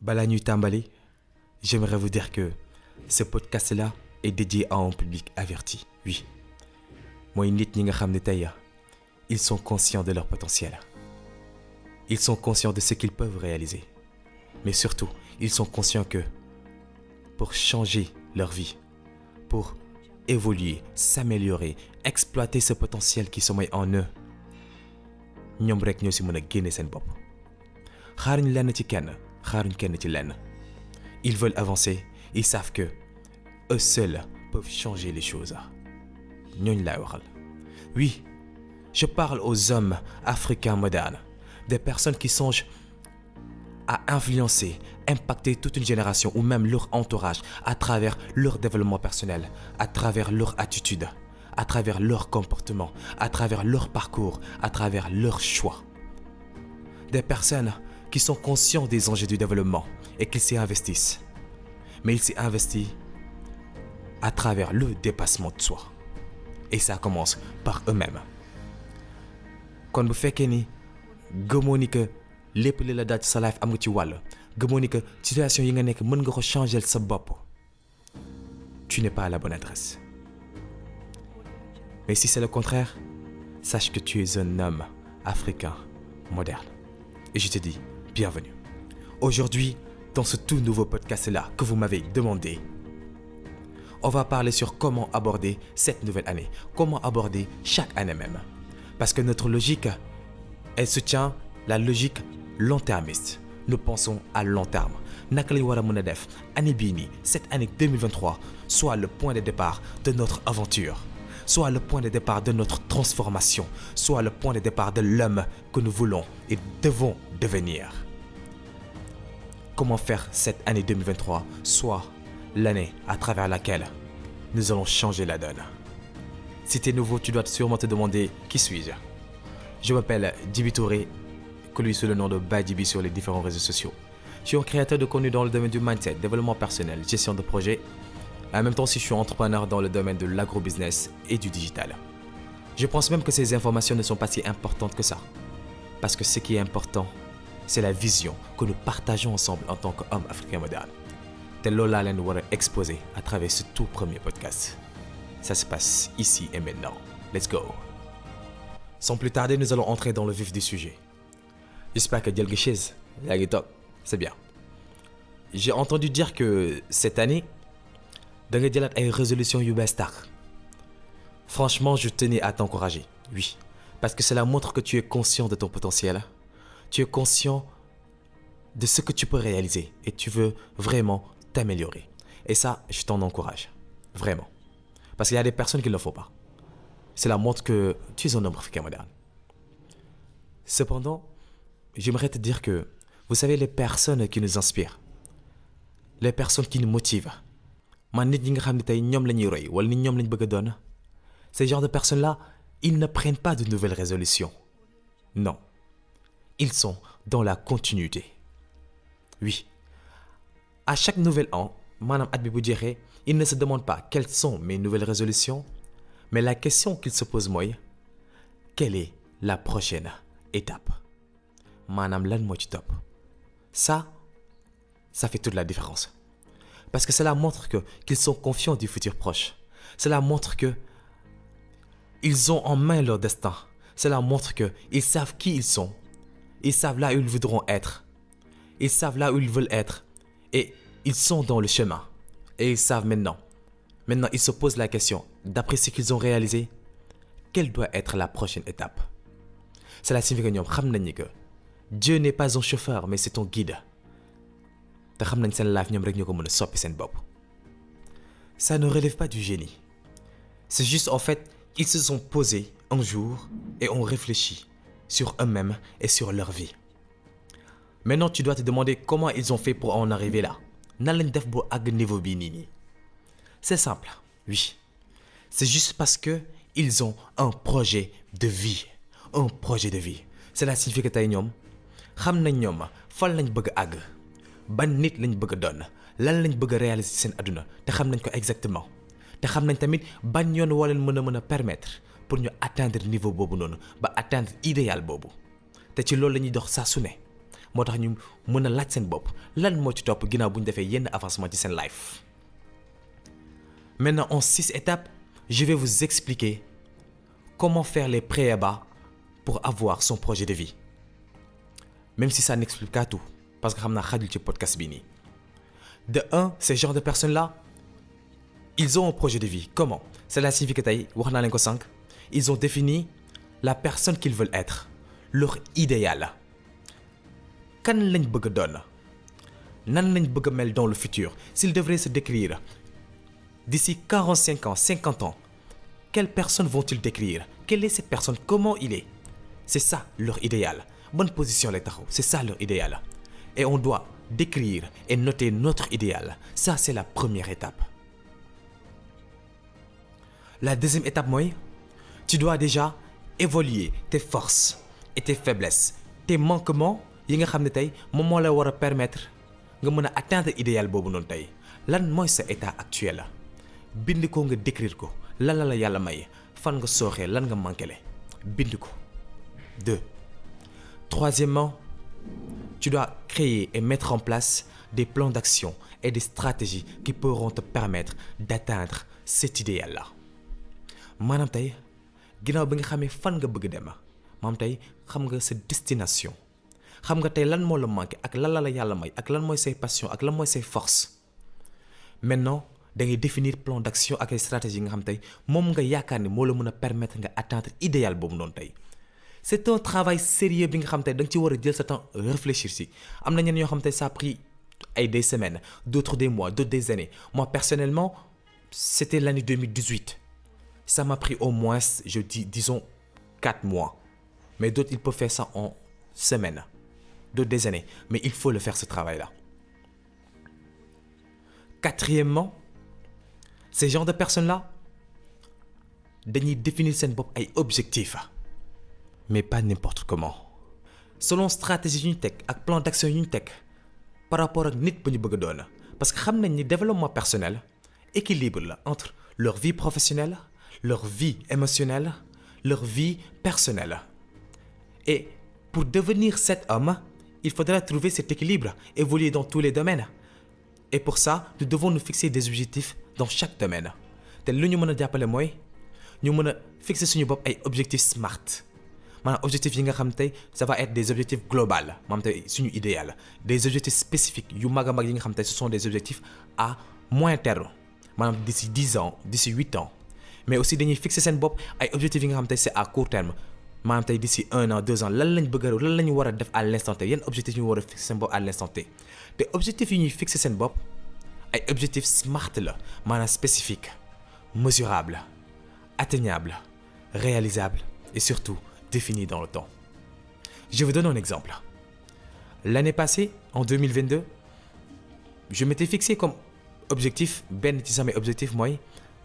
Balaa ñuy tàmbali, j'aimerais vous dire que ce podcast-là est dédié à un public averti. Oui, mooy nit ñi nga xam ne tey ils sont conscients de leur potentiel. Ils sont conscients de ce qu'ils peuvent réaliser. Mais surtout, ils sont conscients que pour changer leur vie, pour évoluer, s'améliorer, exploiter ce potentiel qui sommeille en eux, ñoom rek ñoo si mën a génne seen bopp. Xaaruñ lenn ci kenn, xaaruñ kenn ci lenn. Ils veulent avancer, ils savent que eux seuls peuvent changer les choses. ñooñu laay waxal. Oui, je parle aux hommes africains modernes, des personnes qui songent à influencer, impacter toute une génération ou même leur entourage à travers leur développement personnel, à travers leur attitude, à travers leur comportement, à travers leur parcours, à travers leurs choix. Des personnes qui sont conscients des enjeux du développement et qui s'y investissent. Mais ils s'y investissent à travers le dépassement de soi. Et ça commence par eux-mêmes. Kon bu fekkee ni gëmoo ni que lépp li la daal ci sa life am nga ci wàll, gëmoo ni que situation yi nga nekk mën nga ko changer sa bopp, tu n'es pas à la bonne adresse. Mais si c'est le contraire, sache que tu es un homme africain moderne. Et je te dis bienvenue. Aujourd'hui, dans ce tout nouveau podcast-là que vous m'avez demandé, on va parler sur comment aborder cette nouvelle année, comment aborder chaque année même. Parce que notre logique, elle soutient la logique long-termiste. Nous pensons à long terme. Naka lañ war a mën a def année bii nii, cette année 2023, soit le point de départ de notre aventure, soit le point de départ de notre transformation, soit le point de départ de l'homme que nous voulons et devons devenir. Comment faire cette année 2023 soit l'année à travers laquelle nous allons changer la donne. Si tu es nouveau, tu dois sûrement te demander qui suis-je. Je m'appelle Djiby Touré, connu sous le nom de Badjiby sur les différents réseaux sociaux. Je suis un créateur de contenu dans le domaine du mindset, développement personnel, gestion de projet. En même temps, si je suis entrepreneur dans le domaine de l'agrobusiness et du digital. Je pense même que ces informations ne sont pas si importantes que ça. Parce que ce qui est important, c'est la vision que nous partageons ensemble en tant qu'hommes africains modernes. C'est loolu laa leen war a exposer à travers ce tout premier podcast. Ça se passe ici et maintenant. Let's go. Sans plus tarder, nous allons entrer dans le vif du sujet. J'espère que jël nga chaise yaa ngi toog, c'est bien. J'ai entendu dire que cette année, da nga jëlaat ay résolutions yu bees tàq. Franchement, je tenais à t'encourager. Oui, parce que cela montre que tu es conscient de ton potentiel. Tu es conscient de ce que tu peux réaliser et tu veux vraiment t'améliorer. Et ça, je t'en encourage. Vraiment. Parce qu'il y a des personnes qui ne le font pas. Cela montre que tu es un homme africain moderne. Cependant, j'aimerais te dire que, vous savez, les personnes qui nous inspirent, les personnes qui nous motivent, man nit ñi nga xam ne tey ñoom la ñuy roy wala nit ñoom la ñu bëgg a doon, ces genres de personnes-là, ils ne prennent pas de nouvelles résolutions. Non. Ils sont dans la continuité. Oui. À chaque nouvel an, maanaam at bi bu jeexee, ils ne se demandent pas quelles sont mes nouvelles résolutions, mais la question qu'ils se posent mooy, quelle est la prochaine étape? Maanaam lan moo ci topp? Ça fait toute la différence. Parce que cela montre qu'ils sont confiants du futur proche. Cela montre que ils ont en main leur destin. Cela montre qu'ils savent qui ils sont. Ils savent là où ils voudront être. Ils savent là où ils veulent être. Et ils sont dans le chemin. Et ils savent maintenant. Maintenant, ils se posent la question, d'après ce qu'ils ont réalisé, quelle doit être la prochaine étape? Cela signifie que ñoom xam nañ ni que Dieu n'est pas un chauffeur, mais c'est ton guide. Te xam nañ seen life ñoom rek ñoo ko mën a soppi seen bopp. Ça ne relève pas du génie. C'est juste en fait, ils se sont posés un jour et ont réfléchi sur eux-mêmes et sur leur vie. Maintenant, tu dois te demander comment ils ont fait pour en arriver là. Nan lañ def ba àgg niveau bii nii. C'est simple, oui. C'est juste parce que ils ont un projet de vie. Un projet de vie. Cela signifie que tey ñoom xam nañ ñoom fan lañ bëgg a àgg, ban nit lañ bëgg a doon, lan lañ bëgg a réaliser ci seen àdduna te xam nañ ko exactement. Te xam nañ tamit ban yoon woo leen mën a permettre pour ñu atteindre niveau boobu noonu ba atteindre idéal boobu. Te ci loolu la ñuy dox saa su ne. moo tax ñu mën a laaj seen bopp lan moo ci topp ginnaaw bu ñu defee yenn avancement ci seen life. Maintenant, en 6 étapes, je vais vous expliquer comment faire les préébats pour avoir son projet de vie. Même si ça n'explique pas tout, parce que je sais que ci podcast bi nii. De 1, ces genres de personnes-là, ils ont un projet de vie. Comment? Cela signifie que tey wax naa leen ko sànq, ils ont défini la personne qu'ils veulent être, leur idéal. Kan lañ bëgg a doon? Nan lañ bëgg a mel dans le futur? S'ils devraient se décrire d'ici 45 ans, 50 ans, quelles personnes vont-ils décrire? Quelle est cette personne? Comment il est? C'est ça leur idéal. Bonne position lay taxaw, c'est ça leur idéal. Et on doit décrire et noter notre idéal. Ça, c'est la première étape. La deuxième étape, moi, tu dois déjà évaluer tes forces et tes faiblesses, tes manquements yi nga xam ne tey moom moo la war a permettre nga mën a atteindre idéal boobu noonu tey. Lan mooy sa état actuel la bind ko nga décrire ko lan la yàlla may fan nga sooxee lan nga manqué bind ko. 2. Troisièmement, tu dois créer et mettre en place des plans d'action et des stratégies qui pourront te permettre d'atteindre cet idéal-là. Maanaam tey ginnaaw bi nga xamee fan nga bëgg dem maanaam tey xam nga sa destination xam nga tey lan moo la manqué ak lan la yàlla may ak lan mooy say passion ak lan mooy say force. Maintenant da ngay définir plan d'action ak ay stratégies nga xam tey moom nga yaakaar ni moo la mën a permettre nga atteindre idéal boobu noonu tey. C'est un travail sérieux bi nga xam tey da nga ci war a jël sa temps réfléchir si am na ñenn ñoo xam tey ça a pris des semaines, d'autres des mois, d'autres des années. Moi personnellement, c'était l'année 2018. Ça m'a pris au moins, disons 4 mois. Mais d'autres ils peuvent faire ça en semaines, d'autres des années. Mais il faut le faire ce travail-là. Quatrièmement, ces genres de personnes-là dañuy définir seen bopp ay objectifs. Mais pas n'importe comment. Selon stratégie yu ñu teg ak plan d'action yu ñu teg par rapport ak nit ba ñu bëgg a doon parce que xam nañ ni développement personnel équilibre la entre leur vie professionnelle, leur vie émotionnelle, leur vie personnelle. Et pour devenir cet homme, il faudra trouver cet équilibre, évoluer dans tous les domaines. Et pour ça, nous devons nous fixer des objectifs dans chaque domaine. te lu ñu mën a jàppale mooy ñu mën a fixer suñu bopp ay objectifs SMART. Maanaam objectifs yi nga xam tey ça va être des objectifs globaux maanaam tey suñu idéal des objectifs spécifiques yu mag a mag yi nga xam tey ce sont des objectifs à moyen terme maanaam d'ici 10 ans d'ici 8 ans mais aussi dañuy fixer seen bopp ay objectifs yi nga xam tey c'est à court terme maanaam tey d'ici 1 an 2 ans lan lañ bëgg a lan la ñu war a def à l'instant T yan objectifs ñu war a fixer seen bopp à l'instant T te objectifs yi ñuy fixer seen bopp ay objectifs SMART la maanaam spécifique mesurable atteignable réalisable et surtout défini dans le temps. Je vous donne un exemple. L'année passée, en 2022, je m'étais fixé comme objectif, ben ci samay objectif mooy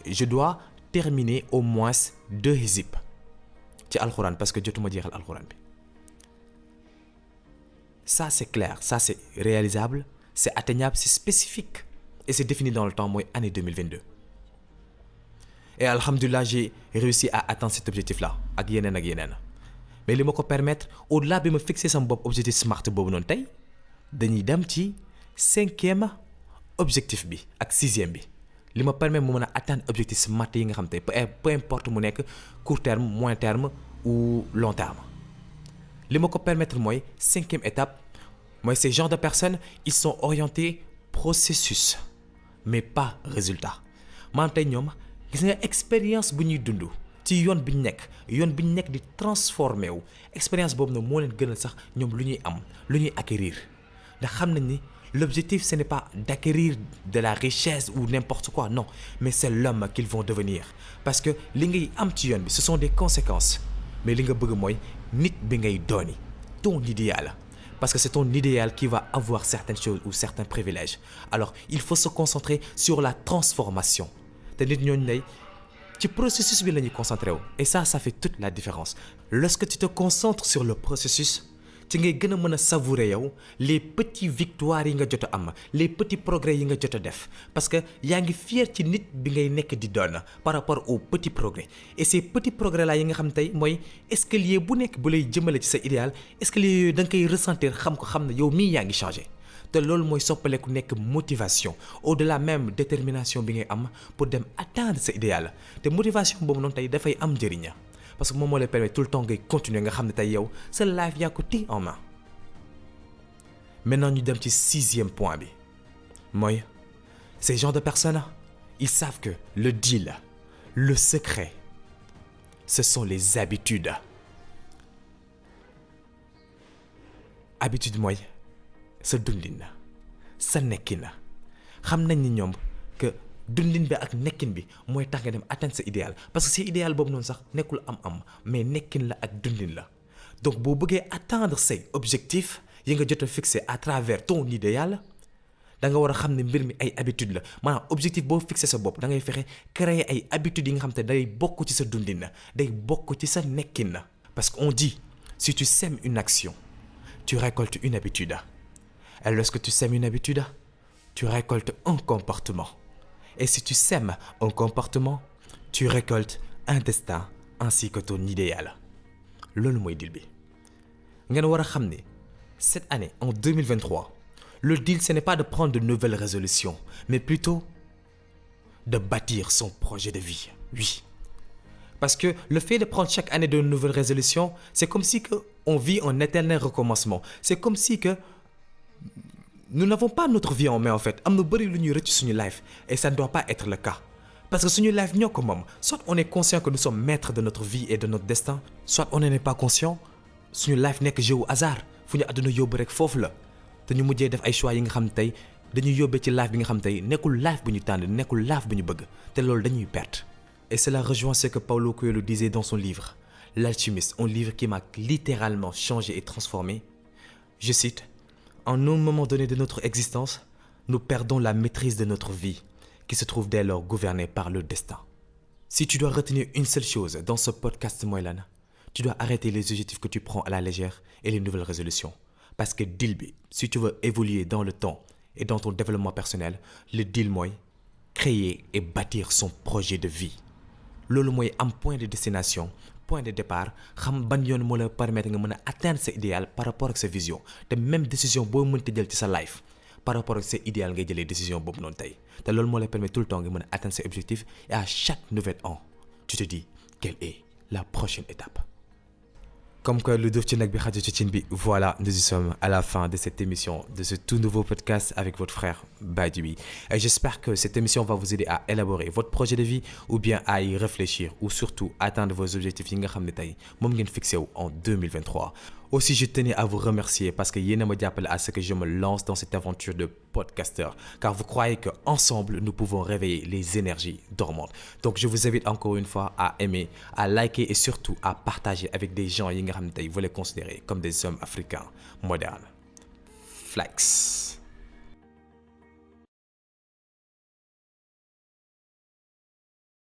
je dois terminer au moins 2 hizib ci alxuraan parce que jotuma jeexal alxuraan bi. Ça c'est clair, ça c'est réalisable, c'est atteignable, c'est spécifique et c'est défini dans le temps mooy année 2022. Et alhamdoulilah, j'ai réussi à atteindre cet objectif-là ak yeneen ak yeneen. Mais li ma ko permettre au-delà bi ma fixé sama bopp objectif SMART boobu noonu tey dañuy dem ci 5e objectif bi ak 6e bi li ma permettre mu mën a atteindre objectif SMART yi nga xam tey peu importe mu nekk court terme moyen terme ou long terme. Li ma ko permettre mooy 5e étape mooy ces genres de personnes ils sont orientés processus mais pas résultat maanaam tey ñoom gis nga expérience bu ñuy dund. ci yoon bi ñu nekk di transformé wu expérience boobu nag moo leen gënal sax ñoom lu ñuy am lu ñuy acquérir ndax xam nañ ni l'objectif ce n'est pas d'acquérir de la richesse ou n'importe quoi non mais c'est l'homme qu'ils vont devenir parce que li ngay am ci yoon bi ce sont des conséquences mais li nga bëgg mooy nit bi ngay dooni ton idéal parce que c'est ton idéal qui va avoir certaines choses ou certains privilèges alors il faut se concentrer sur la transformation te nit ñooñu lay ci processus bi la ñuy concentré wu et ça fait toute la différence. Lorsque tu te concentres sur le processus ci ngay gën a mën a savourer yow les petits victoires yi nga jot a am les petits progrès yi nga jot a def parce que yaa ngi fier ci nit bi ngay nekk di doon par rapport aux petits progrès et ces petits progrès là yi nga xam tey mooy escalier bu nekk bu lay jëmale ci sa idéal escalier yooyu da nga koy ressentir xam ko xam ne yow mii yaa ngi changé te loolu mooy soppaleku nekk motivation au-delà même détermination bi ngay am pour dem atteindre sa idéal te motivation boobu noonu tey dafay am njëriñ parce que moom moo lay permettre tout le temps ngay continuer nga xam ne tey yow sa life yaa ko téye en main. Maintenant ñu dem ci 6e point bi mooy ces genres de personnes ils savent que le deal le secret ce sont les habitudes. Habitude mooy sa dundin sa nekkin xam nañ ni ñoom que dundin bi ak nekkin bi mooy tax nga dem atteindre sa idéal parce que sa idéal boobu noonu sax nekkul am-am mais nekkin la ak dundin la donc boo bëggee atteindre say objectifs yi nga jot a fixé à travers ton idéal da nga war a xam ne mbir mi ay habitude la maanaam objectif boo fixé sa bopp da ngay fexe créer ay habitudes yi nga xam te day bokk ci sa dundin day bokk ci sa nekkin parce qu'on dit si tu sèmes une action tu récoltes une habitude et lorsque tu sèmes une habitude tu récoltes un comportement. Et si tu sèmes un comportement, tu récoltes un destin ainsi que ton idéal. Loolu mooy deal bi ngeen war a xam ne cette année en 2023 le deal ce n'est pas de prendre de nouvelles résolutions mais plutôt de bâtir son projet de vie. Oui. Parce que le fait de prendre chaque année de nouvelles résolutions c'est comme si que on vit un éternel recommencement. C'est comme si que nous n'avons pas notre vie en main en fait am na bëri lu ñuy rëcc suñu life et ça ne doit pas être le cas parce que suñu life ñoo ko moom soit on est conscient que nous sommes maîtres de notre vie et de notre destin soit on n'en est pas conscient suñu life nekk jeu au hasard fu ñu àdduna yóbbu rek foofu la te ñu mujjee def ay choix yi nga xam tey dañuy yóbbee ci life bi nga xam tey nekkul life bu ñu tànn nekkul life bu ñu bëgg te loolu dañuy perte. Et cela rejoint ce que Paulo Coelho disait dans son livre L'Alchimiste, un livre qui m'a littéralement changé et transformé. Je cite: en un moment donné de notre existence, nous perdons la maîtrise de notre vie, qui se trouve dès lors gouvernée par le destin. Si tu dois retenir une seule chose dans ce podcast Moylan, tu dois arrêter les objectifs que tu prends à la légère et les nouvelles résolutions. Parce que deal bi, si tu veux évoluer dans le temps et dans ton développement personnel, le deal mooy créer et bâtir son projet de vie. Loolu mooy am point de destination, point de départ, xam ban yoon moo la permettre nga mën a atteindre sa idéal par rapport ak sa vision te même décision boo mënti jël ci sa life par rapport ak sa idéal ngay jëlee décision boobu noonu tey te loolu moo la permettre tout le temps nga mën a atteindre sa objectif et à chaque nouvel an tu te dis quelle est la prochaine étape. Comme que lu def ci nag bi xaju ci cin bi, voilà, nous y sommes à la fin de cette émission, de ce tout nouveau podcast avec votre frère Baïdioui. Et j'espère que cette émission va vous aider à élaborer votre projet de vie ou bien à y réfléchir ou surtout atteindre vos objectifs yi nga xam ne tey moom ngeen fixé wu en 2023. Aussi, je tenais à vous remercier parce que yéen a ma jàppale à ce que je me lance dans cette aventure de podcasteur. Car vous croyez qu'ensemble, nous pouvons réveiller les énergies dormantes. Donc, je vous invite encore une fois à aimer, à liker et surtout à partager avec des gens qui vous les considérez comme des hommes africains modernes. Flex.